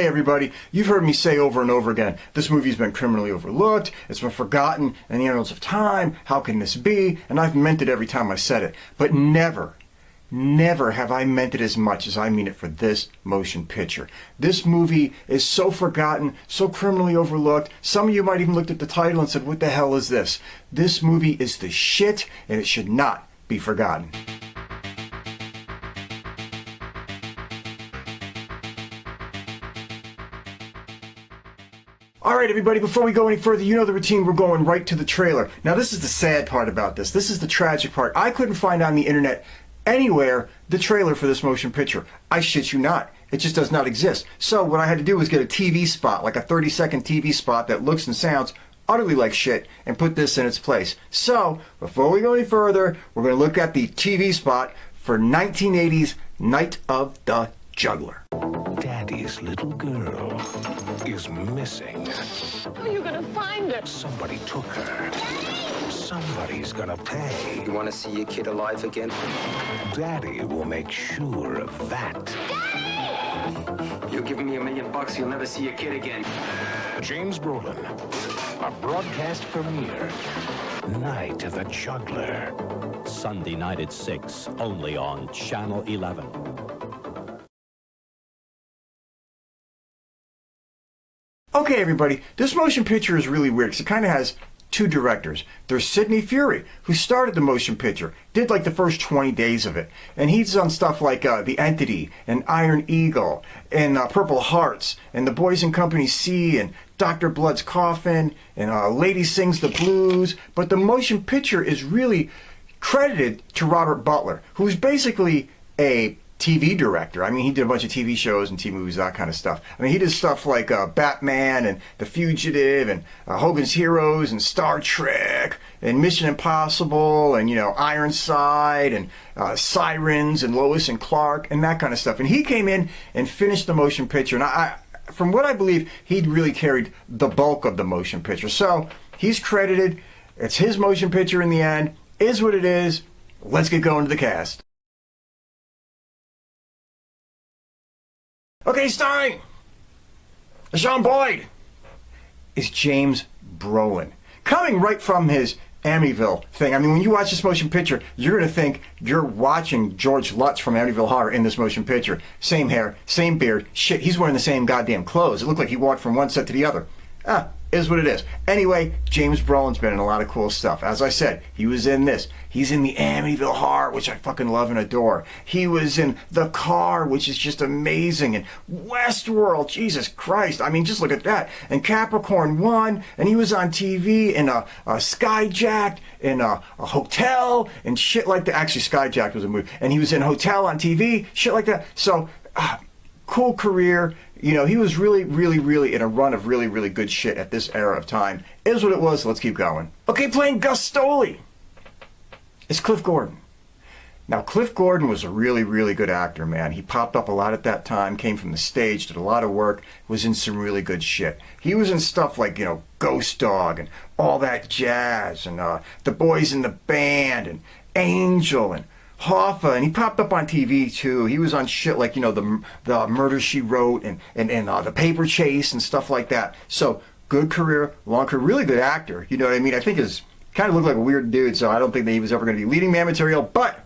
Okay, everybody, you've heard me say over and over again, this movie's been criminally overlooked, it's been forgotten in the annals of time, how can this be? And I've meant it every time I said it. But never have I meant it as much as I mean it for this motion picture. This movie is so forgotten, so criminally overlooked. Some of you might even looked at the title and said, what the hell is this? This movie is the shit, and it should not be forgotten. Alright everybody, before we go any further, you know the routine, we're going right to the trailer. Now this is the sad part about this. This is the tragic part. I couldn't find on the internet anywhere the trailer for this motion picture. I shit you not. It just does not exist. So what I had to do was get a TV spot, like a 30-second TV spot that looks and sounds utterly like shit, and put this in its place. So, before we go any further, we're going to look at the TV spot for 1980's Night of the Juggler. Daddy's little girl is missing. How are you gonna find her? Somebody took her. Somebody's gonna pay. You want to see your kid alive again? Daddy will make sure of that. Daddy! You're giving me $1 million, you'll never see your kid again. James Brolin, a broadcast premiere. Night of the Juggler. Sunday night at 6, only on Channel 11. Okay, everybody, this motion picture is really weird because it kind of has two directors. There's Sidney Furie, who started the motion picture, did like the first 20 days of it. And he's done stuff like The Entity, and Iron Eagle, and Purple Hearts, and The Boys in Company C, and Dr. Blood's Coffin, and Lady Sings the Blues. But the motion picture is really credited to Robert Butler, who's basically a TV director. I mean, he did a bunch of TV shows and TV movies, that kind of stuff. I mean, he did stuff like Batman and The Fugitive and Hogan's Heroes and Star Trek and Mission Impossible and, you know, Ironside and Sirens and Lois and Clark and that kind of stuff. And he came in and finished the motion picture. And from what I believe, he'd really carried the bulk of the motion picture. So he's credited. It's his motion picture in the end. Is what it is. Let's get going to the cast. Okay, starring Sean Boyd is James Brolin. Coming right from his Amityville thing. I mean, when you watch this motion picture, you're going to think you're watching George Lutz from Amityville Horror in this motion picture. Same hair, same beard. Shit, he's wearing the same goddamn clothes. It looked like he walked from one set to the other. Is what it is. Anyway, James Brolin's been in a lot of cool stuff. As I said, he was in this. He's in the Amityville Horror, which I fucking love and adore. He was in The Car, which is just amazing. And Westworld, Jesus Christ. I mean, just look at that. And Capricorn 1, and he was on TV in a Skyjacked, in a hotel, and shit like that. Actually, Skyjacked was a movie. And he was in Hotel on TV, shit like that. So, cool career. You know, he was really in a run of really good shit at this era of time. Is what it was. So let's keep going. Okay, playing Gus Stoley is Cliff Gordon. Now, Cliff Gordon was a really good actor, man. He popped up a lot at that time, came from the stage, did a lot of work, was in some really good shit. He was in stuff like, you know, Ghost Dog and All That Jazz and The Boys in the Band and Angel and Hoffa, and he popped up on TV too. He was on shit like, you know, the Murder, She Wrote and The Paper Chase and stuff like that. So, good career, long career, really good actor. You know what I mean? I think his kind of looked like a weird dude, so I don't think that he was ever going to be leading man material, but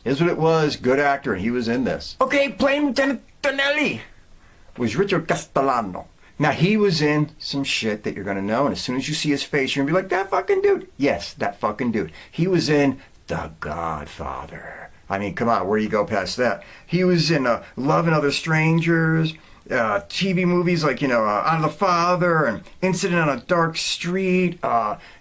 is what it was. Good actor, and he was in this. Okay, playing Lieutenant Tonelli was Richard Castellano. Now, he was in some shit that you're going to know, and as soon as you see his face, you're going to be like, that fucking dude. Yes, that fucking dude. He was in The Godfather. I mean, come on, where do you go past that? He was in Love and Other Strangers, TV movies like, you know, Out of the Father and Incident on a Dark Street.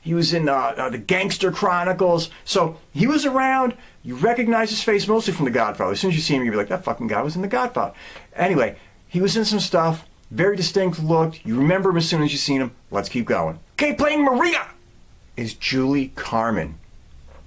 He was in the Gangster Chronicles. So he was around. You recognize his face mostly from The Godfather. As soon as you see him, you'll be like, that fucking guy was in The Godfather. Anyway, he was in some stuff. Very distinct look. You remember him as soon as you seen him. Let's keep going. Okay, playing Maria is Julie Carmen.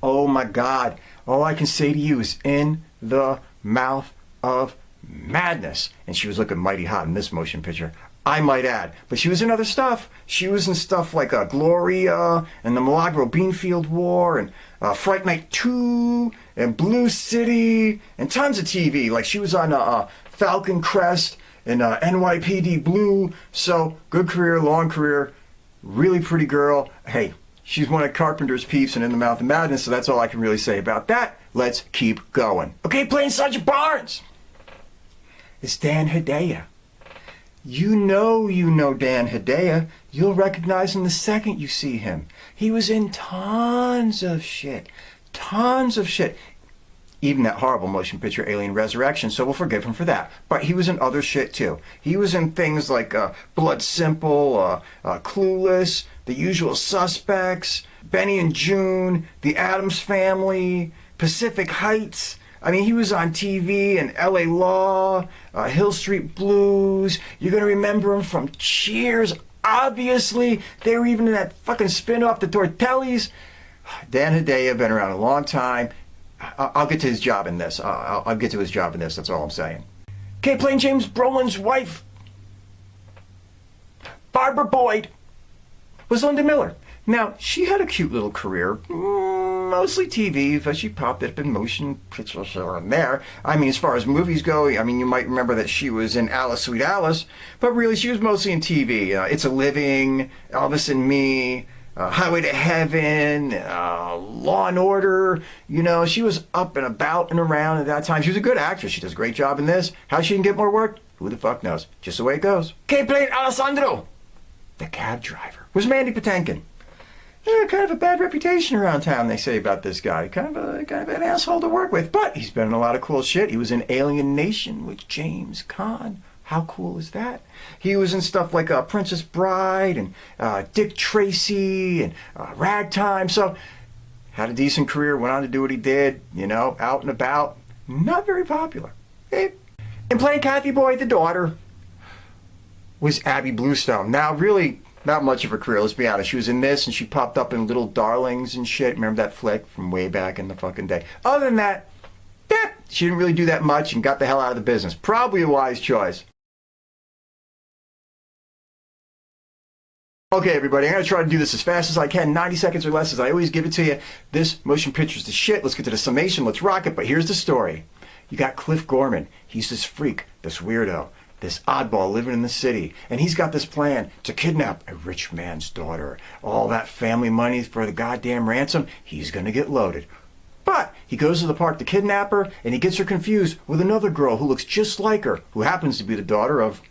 Oh my God. All I can say to you is In the Mouth of Madness. And she was looking mighty hot in this motion picture, I might add. But she was in other stuff. She was in stuff like Gloria and the Milagro Beanfield War and Fright Night 2 and Blue City and tons of TV. Like she was on Falcon Crest in NYPD Blue. So, good career, long career, really pretty girl. Hey, she's one of Carpenter's peeps and In the Mouth of Madness, so that's all I can really say about that. Let's keep going. Okay, playing Sergeant Barnes. It's Dan Hedaya. You know Dan Hedaya. You'll recognize him the second you see him. He was in tons of shit. Tons of shit. Even that horrible motion picture, Alien Resurrection, so we'll forgive him for that. But he was in other shit, too. He was in things like Blood Simple, Clueless, The Usual Suspects, Benny and June, The Addams Family, Pacific Heights. I mean, he was on TV in L.A. Law, Hill Street Blues. You're going to remember him from Cheers, obviously. They were even in that fucking spin-off, The Tortellis. Dan Hedaya, been around a long time. I'll get to his job in this. I'll get to his job in this, that's all I'm saying. Okay, playing James Brolin's wife, Barbara Boyd, was Linda Miller. Now, she had a cute little career, mostly TV, but she popped up in motion pictures here and there. I mean, as far as movies go, I mean, you might remember that she was in Alice, Sweet Alice, but really she was mostly in TV. It's a Living, Elvis and Me, Highway to Heaven, Law and Order. You know, she was up and about and around at that time. She was a good actress. She does a great job in this. How she can get more work? Who the fuck knows? Just the way it goes. Okay, playing Allesandro, the cab driver, was Mandy Patinkin. Yeah, kind of a bad reputation around town, they say about this guy. Kind of an asshole to work with, but he's been in a lot of cool shit. He was in Alien Nation with James Caan. How cool is that? He was in stuff like Princess Bride and Dick Tracy and Ragtime. So, had a decent career, went on to do what he did, you know, out and about. Not very popular. And playing Kathy Boyd, the daughter, was Abby Bluestone. Now, really, not much of her career, let's be honest. She was in this and she popped up in Little Darlings and shit. Remember that flick from way back in the fucking day? Other than that, she didn't really do that much and got the hell out of the business. Probably a wise choice. Okay, everybody, I'm going to try to do this as fast as I can, 90 seconds or less, as I always give it to you. This motion picture's the shit. Let's get to the summation. Let's rock it. But here's the story. You got Cliff Gorman. He's this freak, this weirdo, this oddball living in the city. And he's got this plan to kidnap a rich man's daughter. All that family money for the goddamn ransom, he's going to get loaded. But he goes to the park to kidnap her, and he gets her confused with another girl who looks just like her, who happens to be the daughter of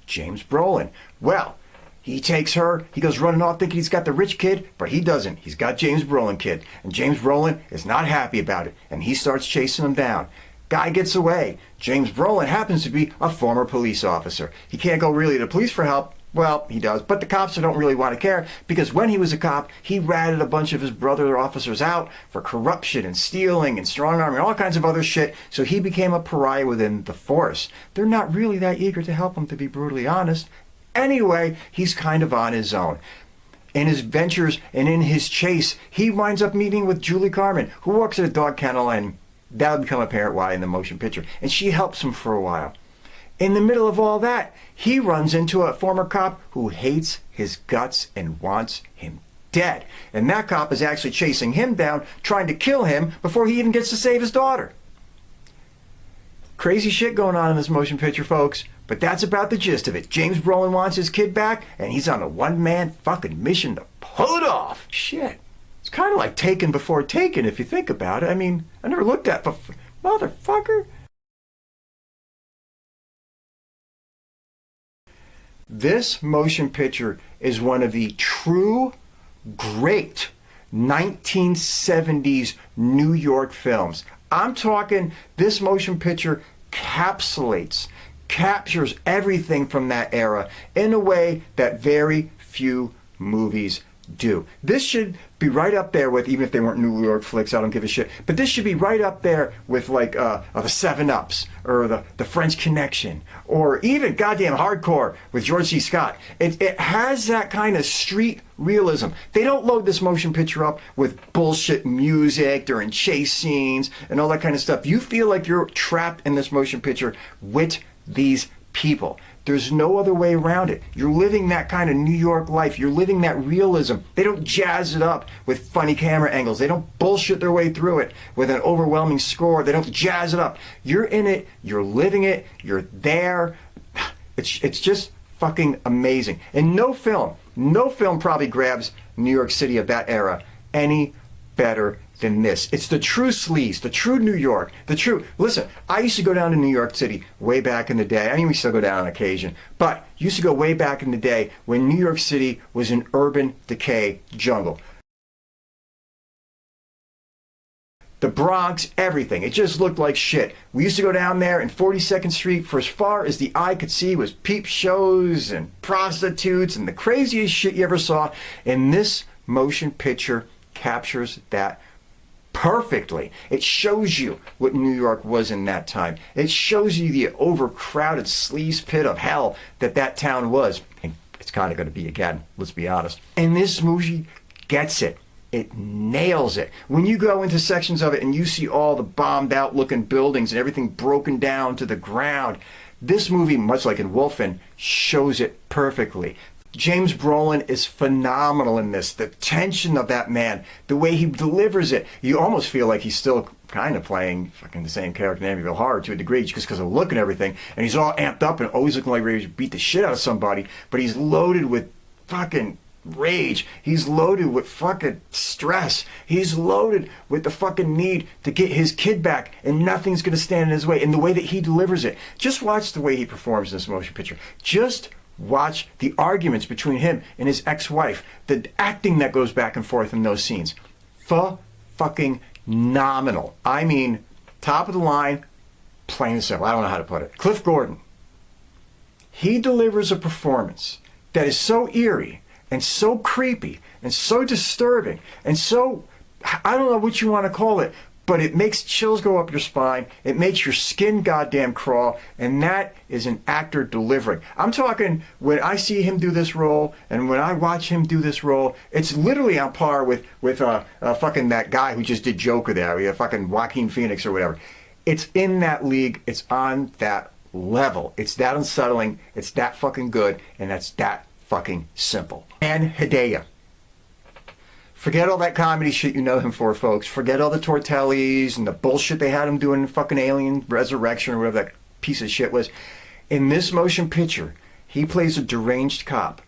James Brolin. Well, he takes her, he goes running off thinking he's got the rich kid, but he doesn't. He's got James Brolin kid. And James Brolin is not happy about it, and he starts chasing him down. Guy gets away. James Brolin happens to be a former police officer. He can't go really to the police for help. Well, he does, but the cops don't really want to care, because when he was a cop, he ratted a bunch of his brother officers out for corruption and stealing and strong-arming and all kinds of other shit, so he became a pariah within the force. They're not really that eager to help him, to be brutally honest. Anyway, he's kind of on his own. In his ventures and in his chase, he winds up meeting with Julie Carmen, who works at a dog kennel, and that'll become apparent why in the motion picture. And she helps him for a while. In the middle of all that, he runs into a former cop who hates his guts and wants him dead. And that cop is actually chasing him down, trying to kill him before he even gets to save his daughter. Crazy shit going on in this motion picture, folks. But that's about the gist of it. James Brolin wants his kid back, and he's on a one-man fucking mission to pull it off. Shit. It's kind of like Taken Before Taken, if you think about it. I mean, I never looked at it, motherfucker. This motion picture is one of the true great 1970s New York films. I'm talking, this motion picture captures everything from that era in a way that very few movies do. This should be right up there with, even if they weren't New York flicks, I don't give a shit, but this should be right up there with like the 7-Ups or the French Connection, or even goddamn Hardcore with George C. Scott. It has that kind of street realism. They don't load this motion picture up with bullshit music during chase scenes and all that kind of stuff. You feel like you're trapped in this motion picture with these people. There's no other way around it. You're living that kind of New York life. You're living that realism. They don't jazz it up with funny camera angles. They don't bullshit their way through it with an overwhelming score. They don't jazz it up. You're in it. You're living it. You're there. It's just fucking amazing. And no film probably grabs New York City of that era any better than this. It's the true sleaze, the true New York, the true... Listen, I used to go down to New York City way back in the day. I mean, we still go down on occasion, but used to go way back in the day when New York City was an urban decay jungle. The Bronx, everything. It just looked like shit. We used to go down there, and 42nd Street, for as far as the eye could see, was peep shows and prostitutes and the craziest shit you ever saw. And this motion picture captures that perfectly. It shows you what New York was in that time. It shows you the overcrowded sleaze pit of hell that town was. And it's kind of going to be again, let's be honest. And this movie gets it. It nails it. When you go into sections of it and you see all the bombed out looking buildings and everything broken down to the ground, this movie, much like in Wolfen, shows it perfectly. James Brolin is phenomenal in this. The tension of that man, the way he delivers it, you almost feel like he's still kind of playing fucking the same character in Amityville Horror to a degree, just because of the look and everything. And he's all amped up and always looking like ready to beat the shit out of somebody, but he's loaded with fucking rage. He's loaded with fucking stress. He's loaded with the fucking need to get his kid back, and nothing's going to stand in his way. And the way that he delivers it, just watch the way he performs in this motion picture. Just watch the arguments between him and his ex-wife, the acting that goes back and forth in those scenes. Fucking nominal. I mean, top of the line, plain and simple. I don't know how to put it. Cliff Gordon. He delivers a performance that is so eerie and so creepy and so disturbing and so, I don't know what you want to call it, but it makes chills go up your spine. It makes your skin goddamn crawl, and that is an actor delivering. I'm talking, when I see him do this role, and when I watch him do this role, it's literally on par with fucking that guy who just did Joker there, fucking Joaquin Phoenix or whatever. It's in that league. It's on that level. It's that unsettling. It's that fucking good, and that's that fucking simple. And Hedaya. Forget all that comedy shit you know him for, folks. Forget all the tortellis and the bullshit they had him doing in fucking Alien Resurrection or whatever that piece of shit was. In this motion picture, he plays a deranged cop.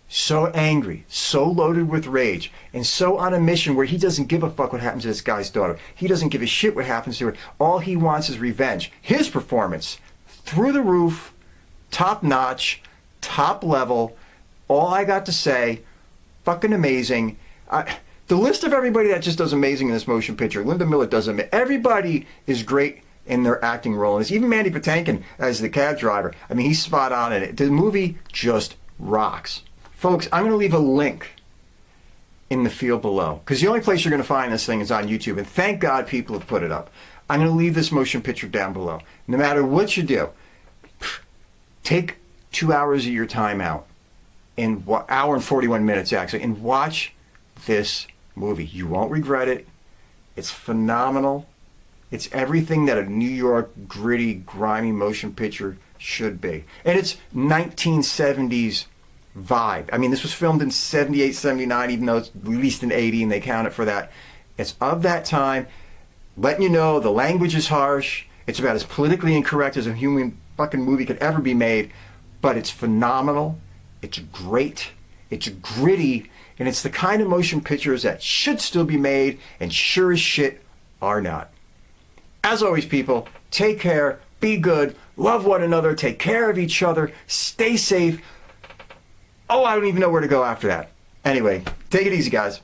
So angry, so loaded with rage, and so on a mission where he doesn't give a fuck what happens to this guy's daughter. He doesn't give a shit what happens to her. All he wants is revenge. His performance, through the roof, top notch, top level. All I got to say, fucking amazing. The list of everybody that just does amazing in this motion picture, Linda Miller does it. Everybody is great in their acting role. And it's even Mandy Patinkin as the cab driver. I mean, he's spot on in it. The movie just rocks. Folks, I'm going to leave a link in the field below, because the only place you're going to find this thing is on YouTube. And thank God people have put it up. I'm going to leave this motion picture down below. No matter what you do, take 2 hours of your time out, in hour and 41 minutes actually, and watch this movie. You won't regret it. It's phenomenal. It's everything that a New York gritty, grimy motion picture should be. And it's 1970s vibe. I mean, this was filmed in 78, 79, even though it's released in 80 and they count it for that. It's of that time, letting you know the language is harsh. It's about as politically incorrect as a human fucking movie could ever be made, but it's phenomenal. It's great. It's gritty. And it's the kind of motion pictures that should still be made and sure as shit are not. As always, people, take care, be good, love one another, take care of each other, stay safe. Oh, I don't even know where to go after that. Anyway, take it easy, guys.